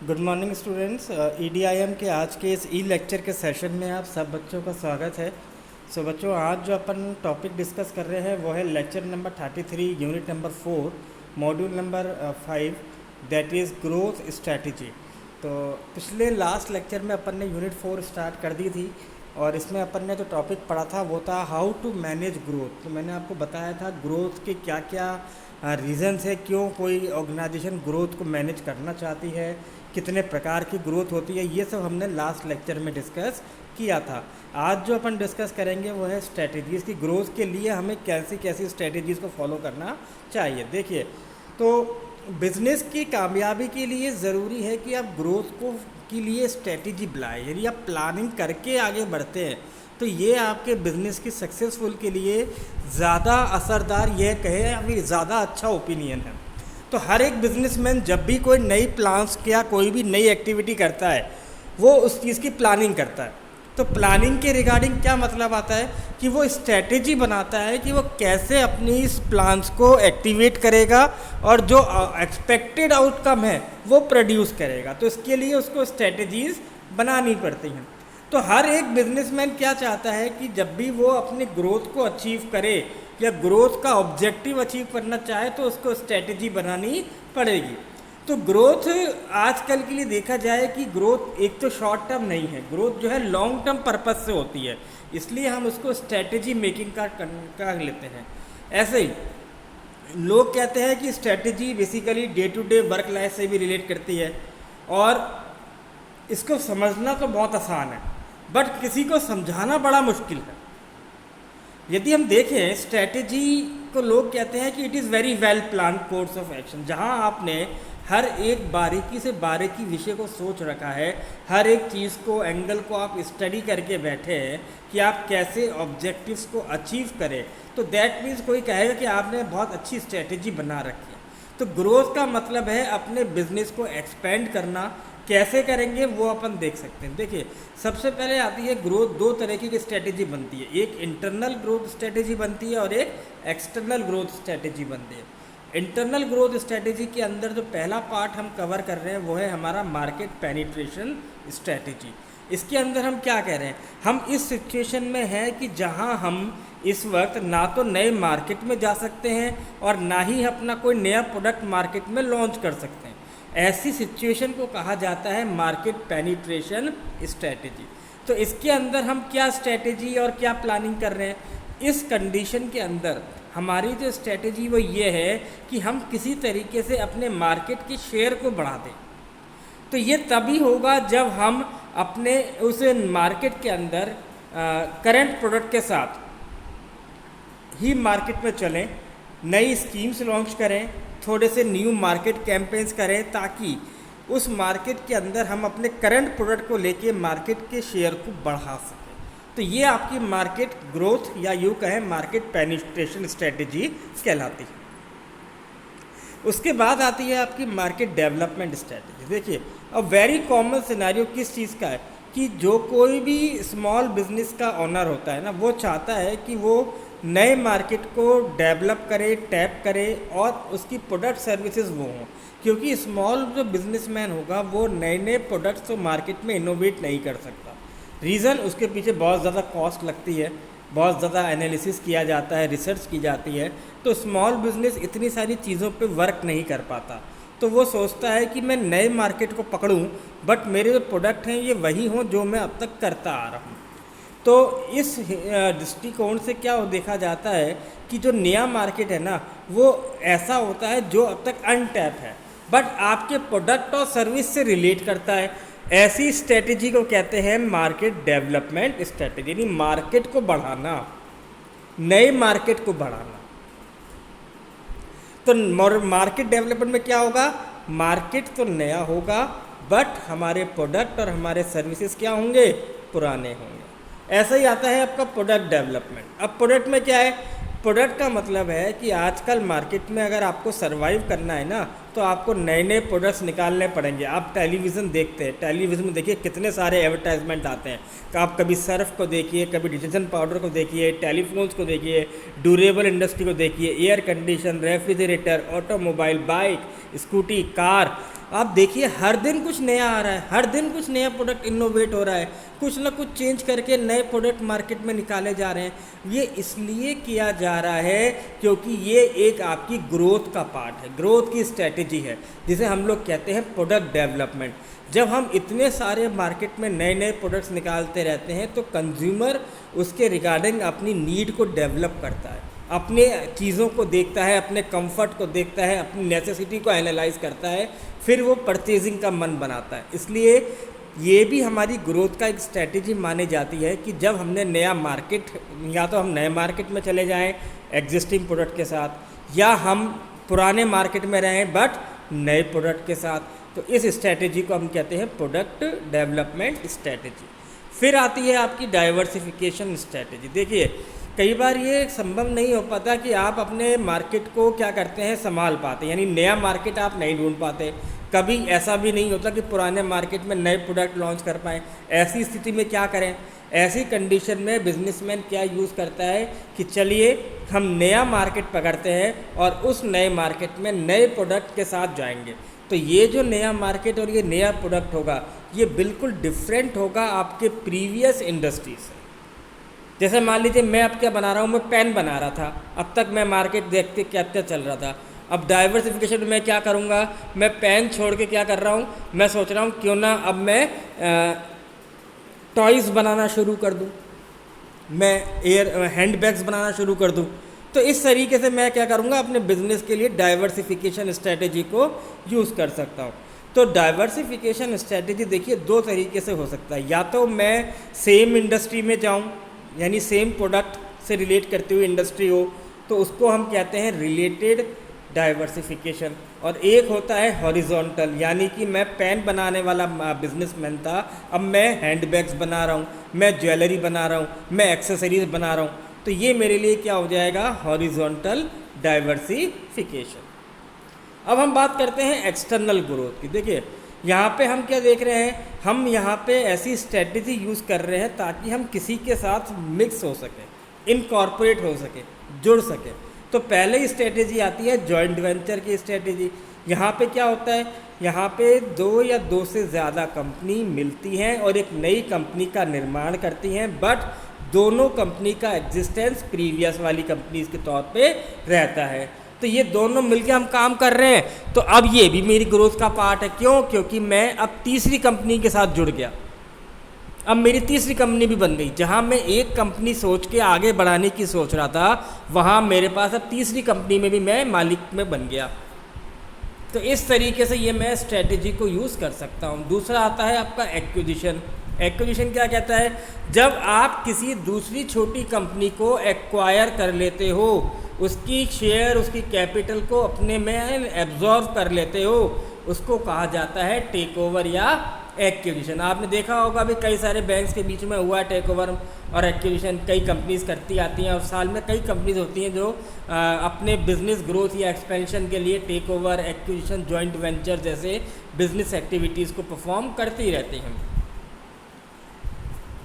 Good morning students. ईडीआईएम के आज के इस ई लेक्चर के सेशन में आप सब बच्चों का स्वागत है। सो बच्चों, आज जो अपन टॉपिक डिस्कस कर रहे हैं वो है lecture number 33, unit number 4, module number 5, that is growth strategy. तो पिछले लास्ट लेक्चर में अपन ने यूनिट 4 स्टार्ट कर दी थी और इसमें अपन ने जो टॉपिक पढ़ा था वो था हाउ टू मैनेज ग्रोथ। तो मैंने आपको बताया था ग्रोथ के क्या क्या रीज़न्स है, क्यों कोई ऑर्गेनाइजेशन ग्रोथ को मैनेज करना चाहती है, कितने प्रकार की ग्रोथ होती है, ये सब हमने लास्ट लेक्चर में डिस्कस किया था। आज जो अपन डिस्कस करेंगे वो है स्ट्रेटजीज़ की। ग्रोथ के लिए हमें कैसी कैसी स्ट्रेटजीज़ को फॉलो करना चाहिए। देखिए, तो बिज़नेस की कामयाबी के लिए ज़रूरी है कि आप ग्रोथ को के लिए स्ट्रेटजी बनाएं। यदि आप प्लानिंग करके आगे बढ़ते हैं तो ये आपके बिज़नेस की सक्सेसफुल के लिए ज़्यादा असरदार, यह कहे अभी ज़्यादा अच्छा ओपिनियन है। तो हर एक बिजनेसमैन जब भी कोई नई प्लान्स या कोई भी नई एक्टिविटी करता है वो उस चीज़ की प्लानिंग करता है। तो प्लानिंग के रिगार्डिंग क्या मतलब आता है कि वो स्ट्रेटेजी बनाता है कि वो कैसे अपनी इस प्लान्स को एक्टिवेट करेगा और जो एक्सपेक्टेड आउटकम है वो प्रोड्यूस करेगा। तो इसके लिए उसको स्ट्रेटेजीज़ बनानी पड़ती हैं। तो हर एक बिजनेसमैन क्या चाहता है कि जब भी वो अपनी ग्रोथ को अचीव करे या ग्रोथ का ऑब्जेक्टिव अचीव करना चाहे तो उसको स्ट्रेटजी बनानी पड़ेगी। तो ग्रोथ आजकल के लिए देखा जाए कि ग्रोथ एक तो शॉर्ट टर्म नहीं है, ग्रोथ जो है लॉन्ग टर्म पर्पस से होती है, इसलिए हम उसको स्ट्रेटजी मेकिंग का लेते हैं। ऐसे ही लोग कहते हैं कि strategy basically day to day work life से भी रिलेट करती है और इसको समझना तो बहुत आसान है बट किसी को समझाना बड़ा मुश्किल है। यदि हम देखें स्ट्रेटजी को, लोग कहते हैं कि it is very well plan course of action, जहां आपने हर एक बारीकी से बारीकी विषय को सोच रखा है, हर एक चीज़ को, एंगल को आप स्टडी करके बैठे हैं कि आप कैसे ऑब्जेक्टिव्स को अचीव करें। तो दैट मीन्स कोई कहेगा कि आपने बहुत अच्छी स्ट्रेटजी बना रखी है। तो ग्रोथ का मतलब है अपने बिजनेस को एक्सपेंड करना। कैसे करेंगे वो अपन देख सकते हैं। देखिए, सबसे पहले आती है ग्रोथ, दो तरीके की स्ट्रेटेजी बनती है, एक इंटरनल ग्रोथ स्ट्रेटेजी बनती है और एक एक्सटर्नल ग्रोथ स्ट्रेटेजी बनती है। इंटरनल ग्रोथ स्ट्रेटेजी के अंदर जो पहला पार्ट हम कवर कर रहे हैं वो है हमारा मार्केट पेनिट्रेशन स्ट्रेटेजी। इसके अंदर हम क्या कह रहे हैं, हम इस सिचुएशन में हैं कि जहां हम इस वक्त ना तो नए मार्केट में जा सकते हैं और ना ही अपना कोई नया प्रोडक्ट मार्केट में लॉन्च कर सकते हैं। ऐसी सिचुएशन को कहा जाता है मार्केट पेनिट्रेशन स्ट्रेटेजी। तो इसके अंदर हम क्या स्ट्रेटेजी और क्या प्लानिंग कर रहे हैं, इस कंडीशन के अंदर हमारी जो स्ट्रेटेजी वो ये है कि हम किसी तरीके से अपने मार्केट के शेयर को बढ़ा दें। तो ये तभी होगा जब हम अपने उस मार्केट के अंदर करंट प्रोडक्ट के साथ ही मार्केट में चलें, नई स्कीम्स लॉन्च करें, थोड़े से न्यू मार्केट कैंपेन्स करें ताकि उस मार्केट के अंदर हम अपने करंट प्रोडक्ट को लेके मार्केट के शेयर को बढ़ा सकें। तो ये आपकी मार्केट ग्रोथ या यूँ कहें मार्केट पेनिट्रेशन स्ट्रेटेजी कहलाती है। उसके बाद आती है आपकी मार्केट डेवलपमेंट स्ट्रेटेजी। देखिए, अब वेरी कॉमन सिनेरियो किस चीज़ का है कि जो कोई भी स्मॉल बिजनेस का ओनर होता है ना, वो चाहता है कि वो नए मार्केट को डेवलप करे, टैप करे और उसकी प्रोडक्ट सर्विसेज वो हों, क्योंकि स्मॉल जो बिजनेसमैन होगा वो नए नए प्रोडक्ट्स तो मार्केट में इनोवेट नहीं कर सकता। रीज़न, उसके पीछे बहुत ज़्यादा कॉस्ट लगती है, बहुत ज़्यादा एनालिसिस किया जाता है, रिसर्च की जाती है। तो स्मॉल बिजनेस इतनी सारी चीज़ों पे वर्क नहीं कर पाता। तो वो सोचता है कि मैं नए मार्केट को पकड़ूं बट मेरे जो प्रोडक्ट हैं ये वही हों जो मैं अब तक करता आ रहा हूँ। तो इस दृष्टिकोण से क्या देखा जाता है कि जो नया मार्केट है ना वो ऐसा होता है जो अब तक अनटैप है बट आपके प्रोडक्ट और सर्विस से रिलेट करता है। ऐसी स्ट्रेटेजी को कहते हैं मार्केट डेवलपमेंट स्ट्रेटेजी, यानी मार्केट को बढ़ाना, नए मार्केट को बढ़ाना। तो मार्केट डेवलपमेंट में क्या होगा, मार्केट तो नया होगा बट हमारे प्रोडक्ट और हमारे सर्विसेज क्या होंगे, पुराने होंगे। ऐसा ही आता है आपका प्रोडक्ट डेवलपमेंट। अब प्रोडक्ट में क्या है, प्रोडक्ट का मतलब है कि आजकल मार्केट में अगर आपको सर्वाइव करना है ना तो आपको नए नए प्रोडक्ट्स निकालने पड़ेंगे। आप टेलीविज़न देखते हैं, टेलीविज़न में देखिए कितने सारे एडवर्टाइजमेंट आते हैं। आप कभी सर्फ को देखिए, कभी डिटर्जेंट पाउडर को देखिए, टेलीफोन्स को देखिए, ड्यूरेबल इंडस्ट्री को देखिए, air condition, refrigerator, automobile, bike, scooty, car, आप देखिए हर दिन कुछ नया आ रहा है, हर दिन कुछ नया प्रोडक्ट इनोवेट हो रहा है, कुछ ना कुछ चेंज करके नए प्रोडक्ट मार्केट में निकाले जा रहे हैं। ये इसलिए किया जा रहा है क्योंकि ये एक आपकी ग्रोथ का पार्ट है, ग्रोथ की स्ट्रैटेजी है, जिसे हम लोग कहते हैं प्रोडक्ट डेवलपमेंट। जब हम इतने सारे मार्केट में नए नए प्रोडक्ट्स निकालते रहते हैं तो कंज्यूमर उसके रिगार्डिंग अपनी नीड को डेवलप करता है, अपने चीज़ों को देखता है, अपने कंफर्ट को देखता है, अपनी नेसेसिटी को एनालाइज करता है, फिर वो परचेजिंग का मन बनाता है। इसलिए ये भी हमारी ग्रोथ का एक स्ट्रैटेजी मानी जाती है कि जब हमने नया मार्केट, या तो हम नए मार्केट में चले जाएं एग्जिस्टिंग प्रोडक्ट के साथ, या हम पुराने मार्केट में रहें बट नए प्रोडक्ट के साथ, तो इस स्ट्रैटेजी को हम कहते हैं प्रोडक्ट डेवलपमेंट स्ट्रैटेजी। फिर आती है आपकी डाइवर्सिफिकेशन स्ट्रैटेजी। देखिए कई बार ये संभव नहीं हो पाता कि आप अपने मार्केट को क्या करते हैं, संभाल पाते, यानी नया मार्केट आप नहीं ढूंढ पाते। कभी ऐसा भी नहीं होता कि पुराने मार्केट में नए प्रोडक्ट लॉन्च कर पाएँ। ऐसी स्थिति में क्या करें? ऐसी कंडीशन में बिजनेसमैन क्या यूज़ करता है कि चलिए हम नया मार्केट पकड़ते हैं और उस नए मार्केट में नए प्रोडक्ट के साथ जाएंगे। तो ये जो नया मार्केट और ये नया प्रोडक्ट होगा, ये बिल्कुल डिफरेंट होगा आपके प्रीवियस इंडस्ट्री से। जैसे मान लीजिए मैं अब क्या बना रहा हूँ, मैं पेन बना रहा था, अब तक मैं मार्केट देखते क्या क्या चल रहा था। अब डाइवर्सिफिकेशन में मैं क्या करूँगा, मैं पेन छोड़ के क्या कर रहा हूँ, मैं सोच रहा हूँ क्यों ना अब मैं टॉयज़ बनाना शुरू कर दूँ, मैं हैंड बैग्स बनाना शुरू कर दूँ। तो इस तरीके से मैं क्या करूँगा, अपने बिजनेस के लिए डाइवर्सिफिकेशन स्ट्रैटेजी को यूज़ कर सकता हूँ। तो डाइवर्सिफिकेशन स्ट्रैटेजी देखिए दो तरीके से हो सकता है। या तो मैं सेम इंडस्ट्री में जाऊँ, यानी सेम प्रोडक्ट से रिलेट करती हुई इंडस्ट्री हो, तो उसको हम कहते हैं रिलेटेड डाइवर्सिफिकेशन। और एक होता है हॉरिजॉन्टल, यानी कि मैं पेन बनाने वाला बिजनेसमैन था, अब मैं हैंडबैग्स बना रहा हूँ, मैं ज्वेलरी बना रहा हूँ, मैं एक्सेसरीज बना रहा हूँ। तो ये मेरे लिए क्या हो जाएगा, हॉरिजॉन्टल डाइवर्सिफिकेशन। अब हम बात करते हैं एक्सटर्नल ग्रोथ की। देखिए यहाँ पे हम क्या देख रहे हैं, हम यहाँ पे ऐसी स्ट्रेटजी यूज़ कर रहे हैं ताकि हम किसी के साथ मिक्स हो सके, इनकॉर्पोरेट हो सके, जुड़ सके। तो पहले स्ट्रेटजी आती है जॉइंट वेंचर की स्ट्रेटजी। यहाँ पे क्या होता है, यहाँ पे दो या दो से ज़्यादा कंपनी मिलती हैं और एक नई कंपनी का निर्माण करती हैं, बट दोनों कंपनी का एग्जिस्टेंस प्रीवियस वाली कंपनीज के तौर पे रहता है। तो ये दोनों मिलके हम काम कर रहे हैं, तो अब ये भी मेरी ग्रोथ का पार्ट है। क्यों? क्योंकि मैं अब तीसरी कंपनी के साथ जुड़ गया, अब मेरी तीसरी कंपनी भी बन गई। जहां मैं एक कंपनी सोच के आगे बढ़ाने की सोच रहा था, वहां मेरे पास अब तीसरी कंपनी में भी मैं मालिक में बन गया। तो इस तरीके से ये मैं स्ट्रेटेजी को यूज़ कर सकता हूँ। दूसरा आता है आपका एक्विजिशन। एक्विजिशन क्या कहता है, जब आप किसी दूसरी छोटी कंपनी को एक्वायर कर लेते हो, उसकी शेयर, उसकी कैपिटल को अपने में एब्जॉर्व कर लेते हो, उसको कहा जाता है टेक ओवर या एक्विजिशन। आपने देखा होगा भी कई सारे बैंक्स के बीच में हुआ है टेक ओवर और एक्विजिशन, कई कंपनीज करती आती हैं और साल में कई कंपनीज होती हैं जो अपने बिजनेस ग्रोथ या एक्सपेंशन के लिए take over, acquisition, joint venture जैसे बिजनेस एक्टिविटीज़ को परफॉर्म करती रहती हैं।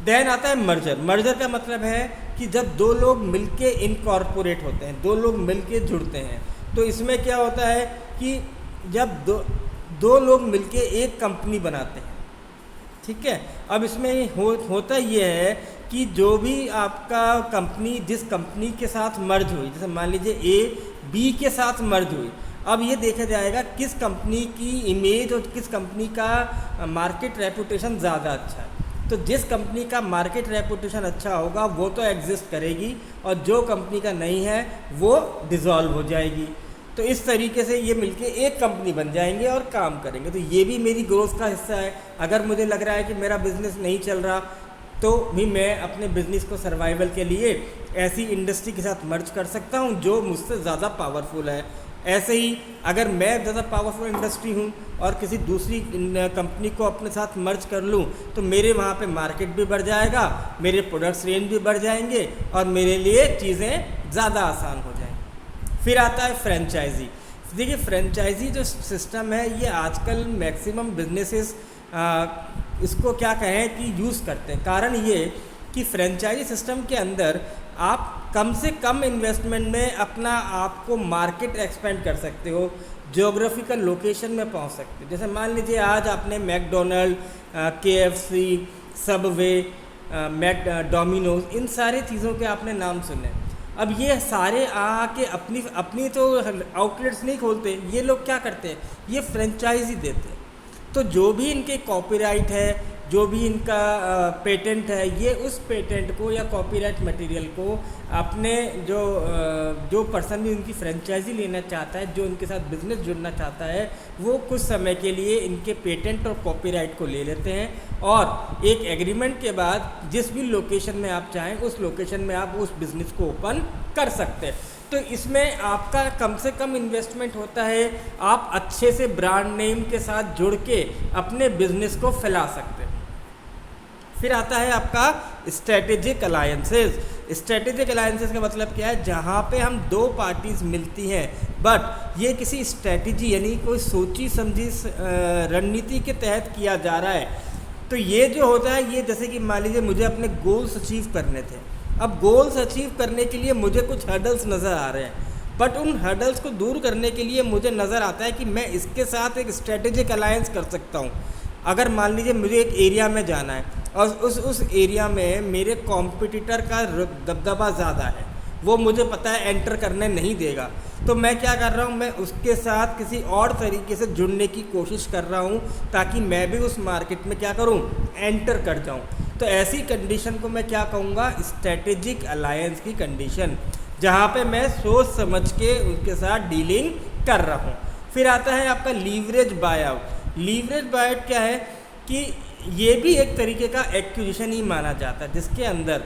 देन आता है मर्जर। मर्जर का मतलब है कि जब दो लोग मिलके इनकॉर्पोरेट होते हैं, दो लोग मिलके जुड़ते हैं। तो इसमें क्या होता है कि जब दो लोग मिलके एक कंपनी बनाते हैं, ठीक है। अब इसमें होता ये है कि जो भी आपका कंपनी, जिस कंपनी के साथ मर्ज हुई, जैसे मान लीजिए ए बी के साथ मर्ज हुई, अब ये देखा जाएगा किस कंपनी की इमेज और किस कंपनी का मार्केट रेपुटेशन ज़्यादा अच्छा है। तो जिस कंपनी का मार्केट रेपुटेशन अच्छा होगा वो तो एग्जिस्ट करेगी, और जो कंपनी का नहीं है वो डिज़ोल्व हो जाएगी। तो इस तरीके से ये मिलके एक कंपनी बन जाएंगे और काम करेंगे। तो ये भी मेरी ग्रोथ का हिस्सा है। अगर मुझे लग रहा है कि मेरा बिज़नेस नहीं चल रहा, तो भी मैं अपने बिज़नेस को सर्वाइवल के लिए ऐसी इंडस्ट्री के साथ मर्ज कर सकता हूँ जो मुझसे ज़्यादा पावरफुल है। ऐसे ही अगर मैं ज़्यादा पावरफुल इंडस्ट्री हूँ और किसी दूसरी कंपनी को अपने साथ मर्ज कर लूँ, तो मेरे वहाँ पे मार्केट भी बढ़ जाएगा, मेरे प्रोडक्ट्स रेंज भी बढ़ जाएंगे और मेरे लिए चीज़ें ज़्यादा आसान हो जाएंगी। फिर आता है फ्रेंचाइजी। देखिए फ्रेंचाइजी जो सिस्टम है, ये आजकल मैक्सिमम बिजनेसेस इसको क्या कहें कि यूज़ करते हैं। कारण ये कि फ्रेंचाइजी सिस्टम के अंदर आप कम से कम इन्वेस्टमेंट में अपना आपको मार्केट एक्सपेंड कर सकते हो, ज्योग्राफिकल लोकेशन में पहुंच सकते हो। जैसे मान लीजिए आज आपने मैकडोनल्ड, KFC, सबवे, डोमिनोज, इन सारी चीज़ों के आपने नाम सुने। अब ये सारे आके अपनी अपनी तो आउटलेट्स नहीं खोलते, ये लोग क्या करते हैं, ये फ्रेंचाइजी देते हैं। तो जो भी इनके कॉपीराइट है, जो भी इनका पेटेंट है, ये उस पेटेंट को या कॉपीराइट मटेरियल को अपने जो पर्सन भी उनकी फ्रेंचाइजी लेना चाहता है, जो उनके साथ बिजनेस जुड़ना चाहता है, वो कुछ समय के लिए इनके पेटेंट और कॉपीराइट को ले लेते हैं और एक एग्रीमेंट के बाद जिस भी लोकेशन में आप चाहें उस लोकेशन में आप उस बिज़नेस को ओपन कर सकते हैं। तो इसमें आपका कम से कम इन्वेस्टमेंट होता है, आप अच्छे से ब्रांड नेम के साथ जुड़ के अपने बिजनेस को फैला सकते हैं। फिर आता है आपका स्ट्रेटेजिक अलायंसेस। स्ट्रेटेजिक अलायंसेस का मतलब क्या है, जहाँ पे हम दो पार्टीज़ मिलती हैं बट ये किसी स्ट्रेटेजी यानी कोई सोची समझी रणनीति के तहत किया जा रहा है। तो ये जो होता है, ये जैसे कि मान लीजिए मुझे अपने गोल्स अचीव करने थे। अब गोल्स अचीव करने के लिए मुझे कुछ हर्डल्स नज़र आ रहे हैं, बट उन हर्डल्स को दूर करने के लिए मुझे नज़र आता है कि मैं इसके साथ एक स्ट्रेटेजिक अलायंस कर सकता हूँ। अगर मान लीजिए मुझे एक एरिया में जाना है और उस एरिया में मेरे कॉम्पिटिटर का दबदबा ज़्यादा है, वो मुझे पता है एंटर करने नहीं देगा, तो मैं क्या कर रहा हूँ, मैं उसके साथ किसी और तरीके से जुड़ने की कोशिश कर रहा हूँ ताकि मैं भी उस मार्केट में क्या करूँ, एंटर कर जाऊँ। तो ऐसी कंडीशन को मैं क्या कहूँगा, स्ट्रेटेजिक अलायंस की कंडीशन, जहाँ पे मैं सोच समझ के उनके साथ डीलिंग कर रहा हूँ। फिर आता है आपका लीवरेज बायआउट। लीवरेज बायआउट क्या है कि ये भी एक तरीके का एक्विजिशन ही माना जाता है, जिसके अंदर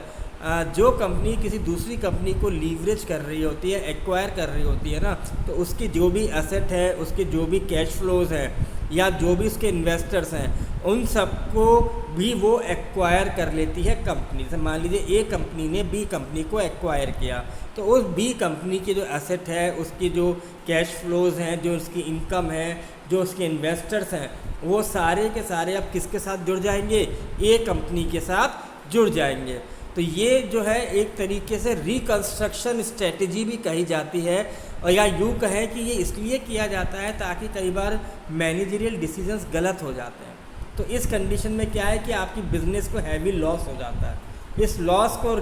जो कंपनी किसी दूसरी कंपनी को लीवरेज कर रही होती है, एक्वायर कर रही होती है ना, तो उसकी जो भी एसेट है, उसके जो भी कैश फ्लोज हैं या जो भी उसके इन्वेस्टर्स हैं, उन सबको भी वो एक्वायर कर लेती है कंपनी से। मान लीजिए ए कंपनी ने बी कंपनी को एक्वायर किया, तो उस बी कंपनी की जो एसेट है, उसकी जो कैश फ्लोज हैं, जो उसकी इनकम है, जो उसके इन्वेस्टर्स हैं, वो सारे के सारे अब किसके साथ जुड़ जाएंगे, ए कंपनी के साथ जुड़ जाएंगे। तो ये जो है एक तरीके से रिकंस्ट्रक्शन स्ट्रेटजी भी कही जाती है, और या यूँ कहें कि ये इसलिए किया जाता है ताकि कई बार मैनेजरियल डिसीजंस गलत हो जाते हैं। तो इस कंडीशन में क्या है कि आपकी बिजनेस को हैवी लॉस हो जाता है। इस लॉस को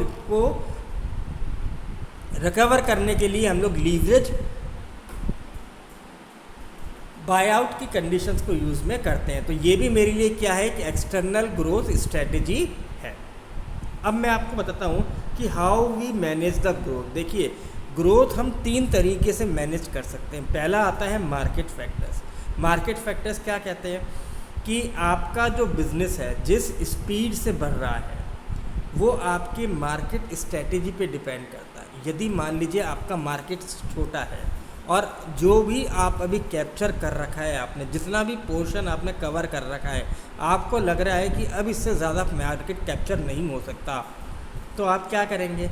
रिकवर करने के लिए हम लोग लीवरेज बायआउट की कंडीशंस को यूज़ में करते हैं। तो ये भी मेरे लिए क्या है कि एक्सटर्नल ग्रोथ स्ट्रेटजी है। अब मैं आपको बताता हूँ कि how we manage the growth. देखिए, ग्रोथ हम 3 तरीके से मैनेज कर सकते हैं। पहला आता है मार्केट फैक्टर्स। मार्केट फैक्टर्स क्या कहते हैं कि आपका जो बिज़नेस है जिस स्पीड से बढ़ रहा है वो आपके मार्केट स्ट्रेटजी पे डिपेंड करता है। यदि मान लीजिए आपका मार्केट छोटा है और जो भी आप अभी कैप्चर कर रखा है, आपने जितना भी पोर्शन आपने कवर कर रखा है, आपको लग रहा है कि अब इससे ज़्यादा मार्केट कैप्चर नहीं हो सकता, तो आप क्या करेंगे,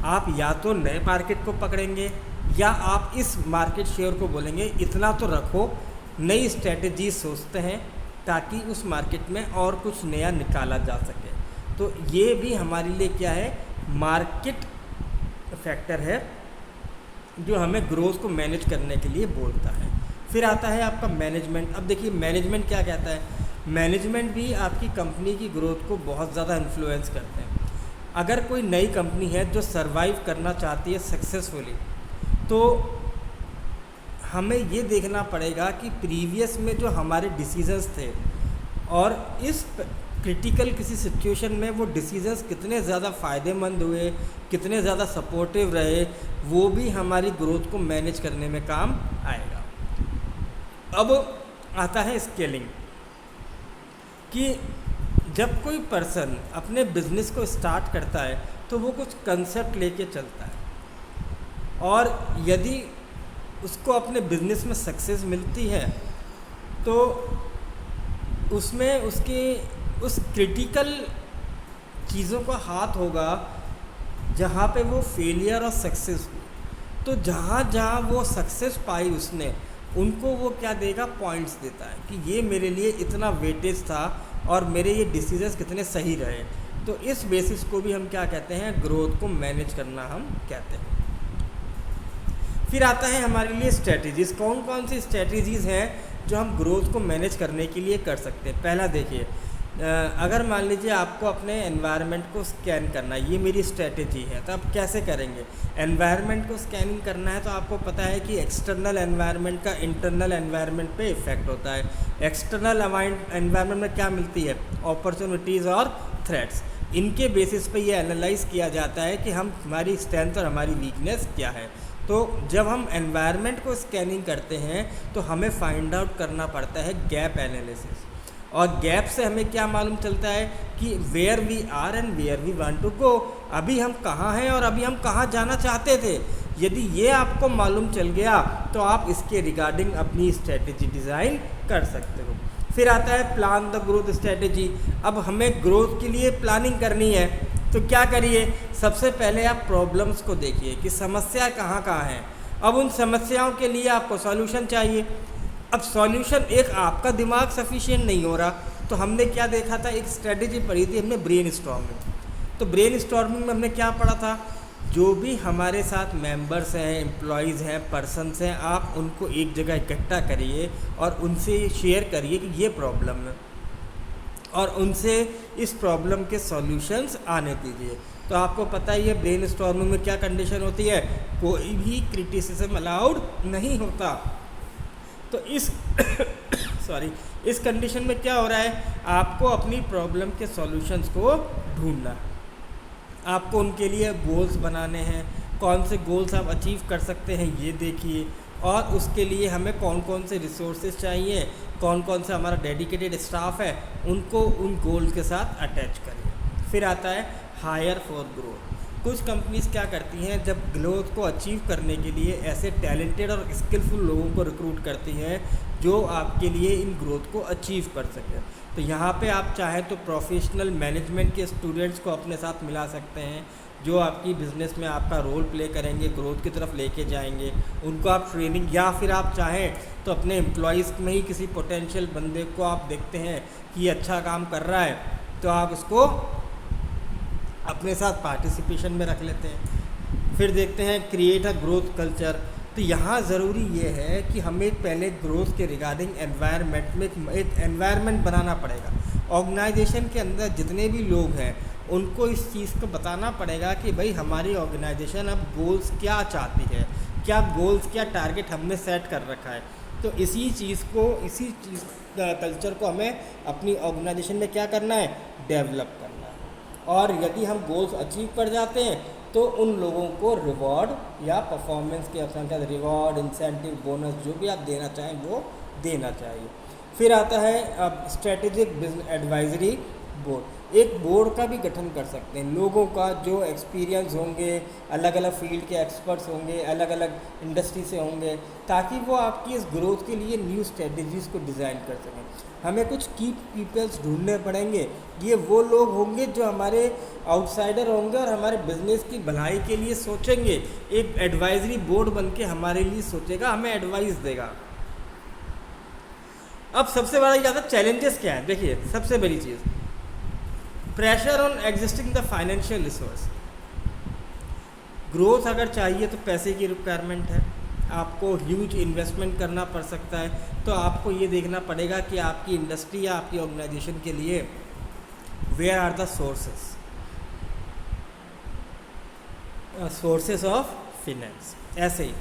आप या तो नए मार्केट को पकड़ेंगे या आप इस मार्केट शेयर को बोलेंगे इतना तो रखो, नई स्ट्रेटजी सोचते हैं ताकि उस मार्केट में और कुछ नया निकाला जा सके। तो ये भी हमारे लिए क्या है, मार्केट फैक्टर है जो हमें ग्रोथ को मैनेज करने के लिए बोलता है। फिर आता है आपका मैनेजमेंट। अब देखिए, मैनेजमेंट क्या कहता है, मैनेजमेंट भी आपकी कंपनी की ग्रोथ को बहुत ज़्यादा इन्फ्लुएंस करते हैं। अगर कोई नई कंपनी है जो सरवाइव करना चाहती है सक्सेसफुली, तो हमें ये देखना पड़ेगा कि प्रीवियस में जो हमारे डिसीजंस थे और इस क्रिटिकल किसी सिचुएशन में वो डिसीजंस कितने ज़्यादा फ़ायदेमंद हुए, कितने ज़्यादा सपोर्टिव रहे, वो भी हमारी ग्रोथ को मैनेज करने में काम आएगा। अब आता है स्केलिंग, कि जब कोई पर्सन अपने बिजनेस को स्टार्ट करता है तो वो कुछ कंसेप्ट लेके चलता है, और यदि उसको अपने बिजनेस में सक्सेस मिलती है तो उसमें उसके उस क्रिटिकल चीज़ों का हाथ होगा जहाँ पे वो फेलियर और सक्सेस हुई। तो जहाँ जहाँ वो सक्सेस पाई उसने, उनको वो क्या देगा, पॉइंट्स देता है कि ये मेरे लिए इतना वेटेज था और मेरे ये डिसीजंस कितने सही रहे। तो इस बेसिस को भी हम क्या कहते हैं, ग्रोथ को मैनेज करना हम कहते हैं। फिर आता है हमारे लिए स्ट्रेटजीज़। कौन कौन सी स्ट्रेटजीज़ हैं जो हम ग्रोथ को मैनेज करने के लिए कर सकते हैं। पहला देखिए, अगर मान लीजिए आपको अपने एनवायरनमेंट को स्कैन करना है, ये मेरी स्ट्रेटजी है, तो आप कैसे करेंगे। एनवायरनमेंट को स्कैनिंग करना है तो आपको पता है कि एक्सटर्नल एनवायरनमेंट का इंटरनल एनवायरनमेंट पे इफेक्ट होता है। एक्सटर्नल एनवायरनमेंट में क्या मिलती है, अपॉर्चुनिटीज़ और थ्रेट्स। इनके बेसिस पे ये एनालाइज किया जाता है कि हमारी स्ट्रेंथ और हमारी वीकनेस क्या है। तो जब हम एनवायरनमेंट को स्कैनिंग करते हैं तो हमें फाइंड आउट करना पड़ता है गैप एनालिसिस, और गैप से हमें क्या मालूम चलता है कि where we are and where we want to go. अभी हम कहाँ हैं और अभी हम कहाँ जाना चाहते थे। यदि ये आपको मालूम चल गया तो आप इसके रिगार्डिंग अपनी स्ट्रेटजी डिज़ाइन कर सकते हो। फिर आता है प्लान द ग्रोथ स्ट्रेटजी। अब हमें ग्रोथ के लिए प्लानिंग करनी है तो क्या करिए, सबसे पहले आप प्रॉब्लम्स को देखिए कि समस्या कहाँ कहाँ हैं। अब उन समस्याओं के लिए आपको सॉल्यूशन चाहिए। अब सॉल्यूशन एक आपका दिमाग सफिशिएंट नहीं हो रहा, तो हमने क्या देखा था, एक स्ट्रेटजी पढ़ी थी हमने, ब्रेन स्टॉर्मिंग। तो ब्रेन स्टॉर्मिंग में हमने क्या पढ़ा था, जो भी हमारे साथ मेंबर्स हैं, एम्प्लॉयज़ हैं, पर्सनस हैं, आप उनको एक जगह इकट्ठा करिए और उनसे शेयर करिए कि ये प्रॉब्लम है और उनसे इस प्रॉब्लम के सॉल्यूशंस आने दीजिए। तो आपको पता ही है ब्रेन स्टॉर्मिंग में क्या कंडीशन होती है, कोई भी क्रिटिसिज्म अलाउड नहीं होता। तो इस इस कंडीशन में क्या हो रहा है, आपको अपनी प्रॉब्लम के सॉल्यूशंस को ढूंढना है। आपको उनके लिए गोल्स बनाने हैं, कौन से गोल्स आप अचीव कर सकते हैं ये देखिए, और उसके लिए हमें कौन कौन से रिसोर्सेज चाहिए, कौन कौन सा हमारा डेडिकेटेड स्टाफ है, उनको उन गोल्स के साथ अटैच करिए। फिर आता है हायर फॉर ग्रोथ। कुछ कंपनीज क्या करती हैं, जब ग्रोथ को अचीव करने के लिए ऐसे टैलेंटेड और स्किलफुल लोगों को रिक्रूट करती हैं जो आपके लिए इन ग्रोथ को अचीव कर सकें। तो यहाँ पे आप चाहें तो प्रोफेशनल मैनेजमेंट के स्टूडेंट्स को अपने साथ मिला सकते हैं, जो आपकी बिज़नेस में आपका रोल प्ले करेंगे, ग्रोथ की तरफ लेके जाएंगे। उनको आप ट्रेनिंग, या फिर आप चाहें तो अपने एम्प्लॉयज़ में ही किसी पोटेंशियल बंदे को आप देखते हैं कि ये अच्छा काम कर रहा है, तो आप उसको अपने साथ पार्टिसिपेशन में रख लेते हैं। फिर देखते हैं क्रिएट अ ग्रोथ कल्चर। तो यहाँ ज़रूरी ये है कि हमें पहले ग्रोथ के रिगार्डिंग एनवायरनमेंट में एक एनवायरनमेंट बनाना पड़ेगा। ऑर्गेनाइजेशन के अंदर जितने भी लोग हैं उनको इस चीज़ को बताना पड़ेगा कि भाई हमारी ऑर्गेनाइजेशन अब गोल्स क्या चाहती है, क्या गोल्स, क्या टारगेट हमने सेट कर रखा है। तो इसी चीज़ कल्चर को हमें अपनी ऑर्गेनाइजेशन में क्या करना है, डेवलप करना है। और यदि हम गोल्स अचीव कर जाते हैं तो उन लोगों को रिवॉर्ड या परफॉर्मेंस के अंतर्गत रिवॉर्ड, इंसेंटिव, बोनस जो भी आप देना चाहें वो देना चाहिए। फिर आता है अब स्ट्रेटेजिक बिजनेस एडवाइजरी बोर्ड। एक बोर्ड का भी गठन कर सकते हैं, लोगों का जो एक्सपीरियंस होंगे, अलग अलग फील्ड के एक्सपर्ट्स होंगे, अलग अलग इंडस्ट्री से होंगे, ताकि वो आपकी इस ग्रोथ के लिए न्यू स्ट्रेटजीज़ को डिज़ाइन कर सकें। हमें कुछ की पीपल्स ढूंढने पड़ेंगे। ये वो लोग होंगे जो हमारे आउटसाइडर होंगे और हमारे बिजनेस की भलाई के लिए सोचेंगे। एक एडवाइजरी बोर्ड बन के हमारे लिए सोचेगा, हमें एडवाइस देगा। अब सबसे बड़ा ज़्यादा चैलेंजेस क्या है, देखिए सबसे बड़ी चीज़, pressure on existing the financial resource. Growth अगर चाहिए तो पैसे की रिक्वायरमेंट है, आपको ह्यूज इन्वेस्टमेंट करना पड़ सकता है। तो आपको ये देखना पड़ेगा कि आपकी इंडस्ट्री या आपकी ऑर्गेनाइजेशन के लिए where are the sources of finance. ऐसे ही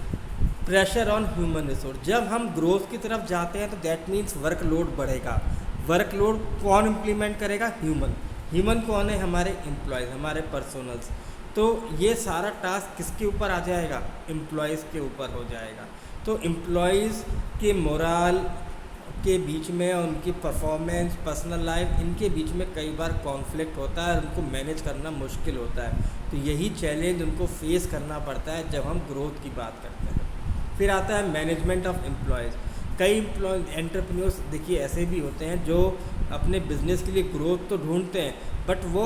प्रेशर ऑन ह्यूमन रिसोर्स। जब हम ग्रोथ की तरफ जाते हैं तो दैट मीन्स वर्कलोड बढ़ेगा। वर्कलोड कौन इम्प्लीमेंट करेगा, ह्यूमन कौन है, हमारे एम्प्लॉयज़, हमारे पर्सनल्स। तो ये सारा टास्क किसके ऊपर आ जाएगा, एम्प्लॉयज़ के ऊपर हो जाएगा। तो एम्प्लॉयज़ के मोराल के बीच में, उनकी परफॉर्मेंस, पर्सनल लाइफ, इनके बीच में कई बार कॉन्फ्लिक्ट होता है, उनको मैनेज करना मुश्किल होता है। तो यही चैलेंज उनको फेस करना पड़ता है जब हम ग्रोथ की बात करते हैं। फिर आता है मैनेजमेंट ऑफ एम्प्लॉयज़। कई एंटरप्रेन्योर्स देखिए ऐसे भी होते हैं जो अपने बिजनेस के लिए ग्रोथ तो ढूंढते हैं, बट वो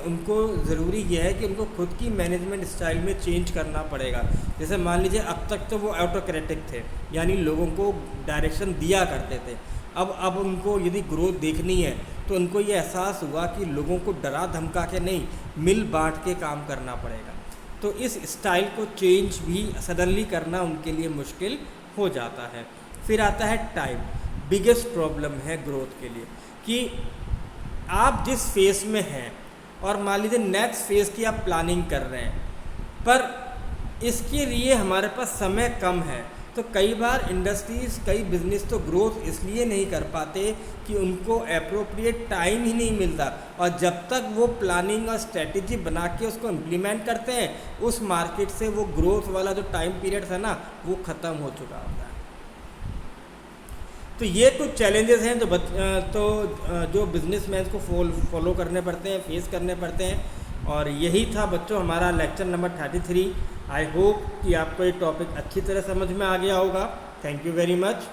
उनको ज़रूरी यह है कि उनको खुद की मैनेजमेंट स्टाइल में चेंज करना पड़ेगा। जैसे मान लीजिए अब तक तो वो ऑटोक्रेटिक थे, यानी लोगों को डायरेक्शन दिया करते थे। अब उनको यदि ग्रोथ देखनी है तो उनको ये एहसास हुआ कि लोगों को डरा धमका के नहीं, मिल बांट के काम करना पड़ेगा। तो इस स्टाइल को चेंज भी सडनली करना उनके लिए मुश्किल हो जाता है। फिर आता है टाइम। बिगेस्ट प्रॉब्लम है ग्रोथ के लिए कि आप जिस फेज़ में हैं और मान लीजिए नेक्स्ट फेज़ की आप प्लानिंग कर रहे हैं, पर इसके लिए हमारे पास समय कम है। तो कई बार इंडस्ट्रीज़, कई बिजनेस तो ग्रोथ इसलिए नहीं कर पाते कि उनको एप्रोप्रिएट टाइम ही नहीं मिलता, और जब तक वो प्लानिंग और स्ट्रेटेजी बना के उसको इम्प्लीमेंट करते हैं, उस मार्केट से वो ग्रोथ वाला जो टाइम पीरियड था ना, वो ख़त्म हो चुका होता है। तो ये कुछ चैलेंजेस हैं जो बिजनेसमैन को फॉलो करने पड़ते हैं, फेस करने पड़ते हैं। और यही था बच्चों हमारा लेक्चर नंबर 33। आई होप कि आपको ये टॉपिक अच्छी तरह समझ में आ गया होगा। Thank you very much.